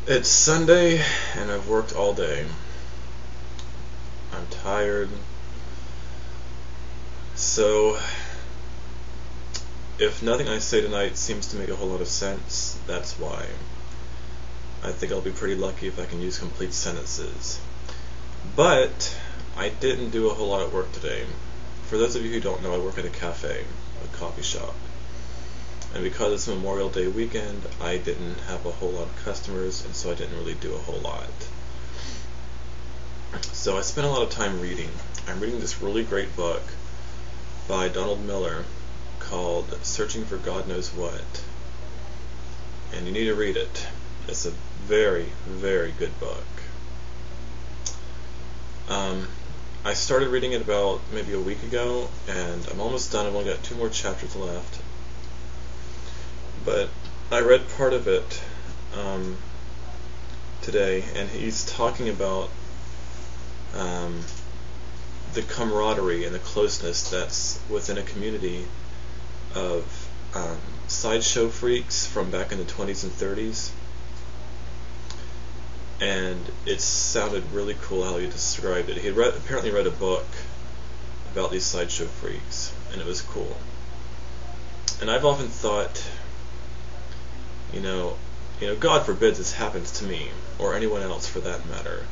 It's Sunday and I've worked all day. I'm tired. So, if nothing I say tonight seems to make a whole lot of sense, that's why. I think I'll be pretty lucky if I can use complete sentences. But, I didn't do a whole lot of work today. For those of you who don't know, I work at a cafe, a coffee shop. And because it's Memorial Day weekend, I didn't have a whole lot of customers, and so I didn't really do a whole lot. So I spent a lot of time reading. I'm reading this really great book by Donald Miller called Searching for God Knows What. And you need to read it. It's a very, very good book. I started reading it about maybe a week ago, and I'm almost done. I've only got 2 more chapters left. But I read part of it today, and he's talking about the camaraderie and the closeness that's within a community of sideshow freaks from back in the 20s and 30s. And it sounded really cool how he described it. He had apparently read a book about these sideshow freaks, and it was cool. And I've often thought, you know, God forbid this happens to me, or anyone else for that matter.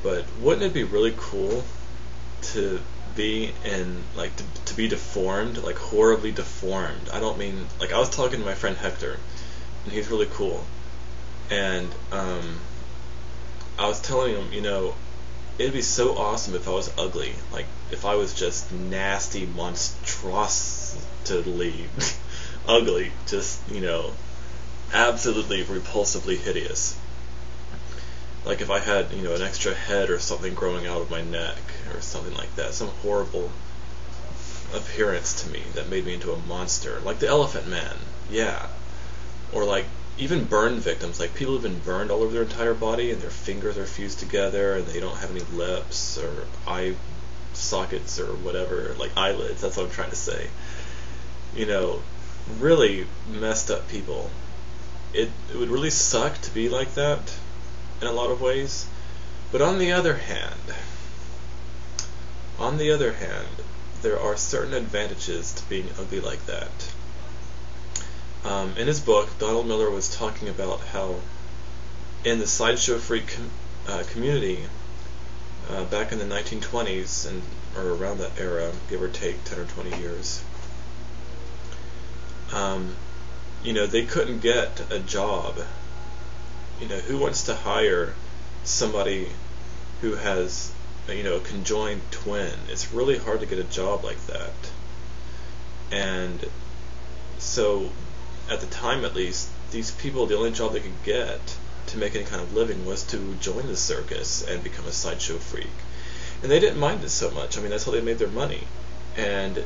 But wouldn't it be really cool to be to be deformed, like horribly deformed? I don't mean, I was talking to my friend Hector, and he's really cool. And I was telling him, it'd be so awesome if I was ugly. Like, if I was just nasty, monstrosity ugly, just, absolutely repulsively hideous. Like if I had, an extra head or something growing out of my neck or something like that, some horrible appearance to me that made me into a monster, like the Elephant Man, yeah. Or like even burn victims, like people who've been burned all over their entire body and their fingers are fused together and they don't have any lips or eye sockets or whatever, like eyelids, that's what I'm trying to say. Really messed up people. It would really suck to be like that in a lot of ways. But on the other hand, there are certain advantages to being ugly like that. In his book, Donald Miller was talking about how in the sideshow freak community back in the 1920s or around that era, give or take 10 or 20 years, they couldn't get a job. Who wants to hire somebody who has, a conjoined twin? It's really hard to get a job like that. And so, at the time at least, these people, the only job they could get to make any kind of living was to join the circus and become a sideshow freak. And they didn't mind it so much. That's how they made their money. And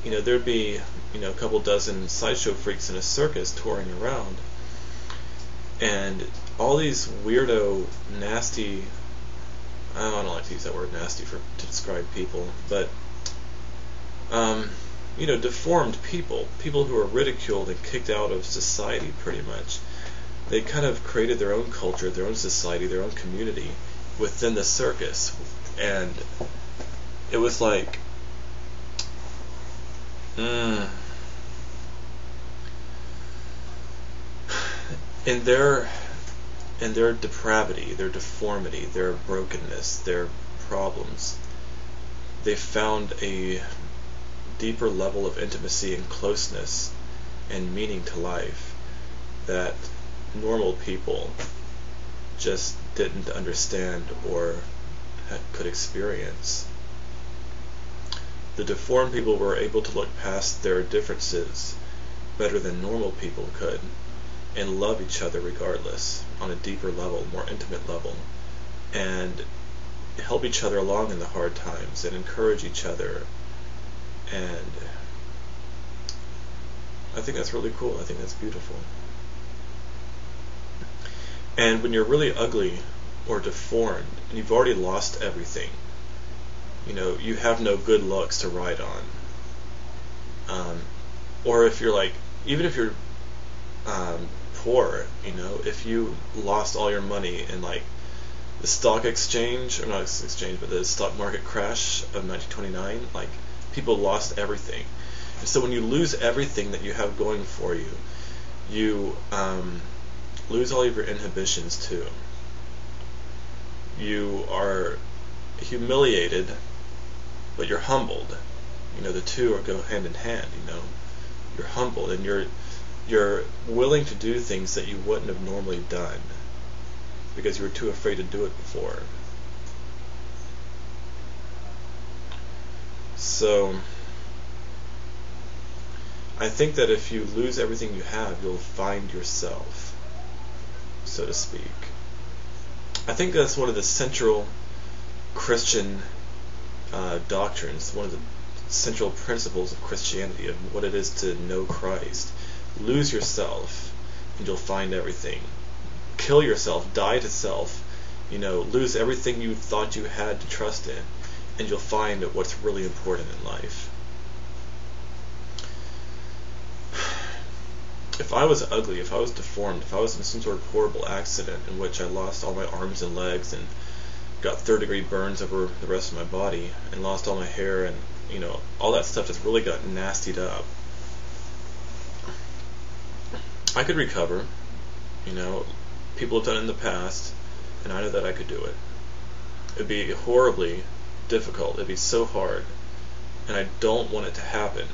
there'd be, a couple dozen sideshow freaks in a circus touring around, and all these weirdo, nasty, I don't like to use that word nasty to describe people, but, deformed people who are ridiculed and kicked out of society pretty much. They kind of created their own culture, their own society, their own community within the circus, and it was like, in their depravity, their deformity, their brokenness, their problems, they found a deeper level of intimacy and closeness and meaning to life that normal people just didn't understand or could experience. The deformed people were able to look past their differences better than normal people could and love each other regardless on a deeper level, more intimate level, and help each other along in the hard times and encourage each other. And I think that's really cool. I think that's beautiful. And when you're really ugly or deformed and you've already lost everything, you have no good looks to ride on. Or if you're even if you're poor, if you lost all your money in like the stock exchange, or not exchange, but the stock market crash of 1929, like people lost everything. And so when you lose everything that you have going for you, you lose all of your inhibitions too. You are humiliated, but you're humbled. The two go hand in hand. You're humbled, and you're willing to do things that you wouldn't have normally done because you were too afraid to do it before. So I think that if you lose everything you have, you'll find yourself, so to speak. I think that's one of the central Christian doctrines, one of the central principles of Christianity, of what it is to know Christ. Lose yourself, and you'll find everything. Kill yourself, die to self, lose everything you thought you had to trust in, and you'll find what's really important in life. If I was ugly, if I was deformed, if I was in some sort of horrible accident in which I lost all my arms and legs and got third-degree burns over the rest of my body and lost all my hair and, all that stuff just really got nastied up, I could recover. People have done it in the past, and I know that I could do it. It'd be horribly difficult. It'd be so hard, and I don't want it to happen,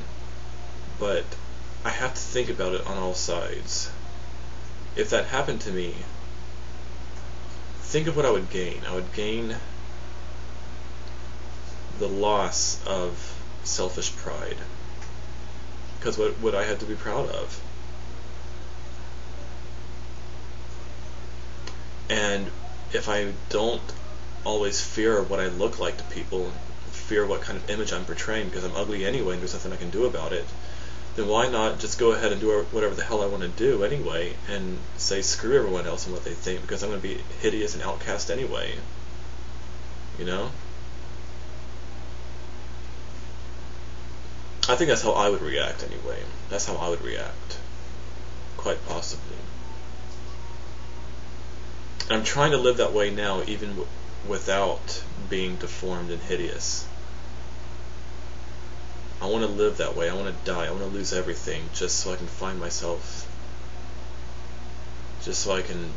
but I have to think about it on all sides. If that happened to me, think of what I would gain. I would gain the loss of selfish pride. Because what would I have to be proud of? And if I don't always fear what I look like to people, fear what kind of image I'm portraying because I'm ugly anyway and there's nothing I can do about it, then why not just go ahead and do whatever the hell I want to do anyway and say screw everyone else and what they think, because I'm going to be hideous and outcast anyway. I think that's how I would react anyway. That's how I would react. Quite possibly. And I'm trying to live that way now, even without being deformed and hideous. I want to live that way. I want to die. I want to lose everything just so I can find myself. Just so I can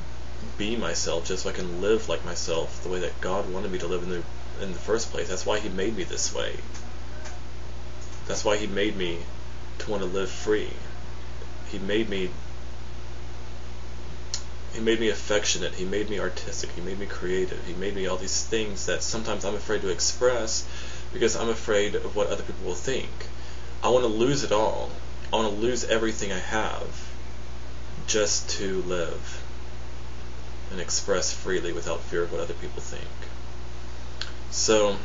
be myself. Just so I can live like myself, the way that God wanted me to live in the first place. That's why He made me this way. That's why He made me to want to live free. He made me affectionate. He made me artistic. He made me creative. He made me all these things that sometimes I'm afraid to express because I'm afraid of what other people will think. I want to lose it all. I want to lose everything I have just to live and express freely without fear of what other people think. So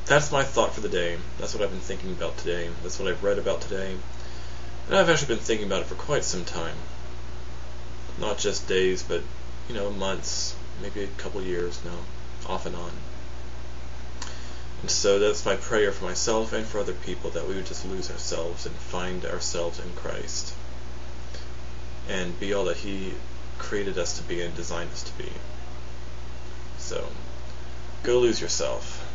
that's my thought for the day. That's what I've been thinking about today. That's what I've read about today. And I've actually been thinking about it for quite some time. Not just days, but, months, maybe a couple years now, off and on. And so that's my prayer for myself and for other people, that we would just lose ourselves and find ourselves in Christ and be all that He created us to be and designed us to be. So, go lose yourself.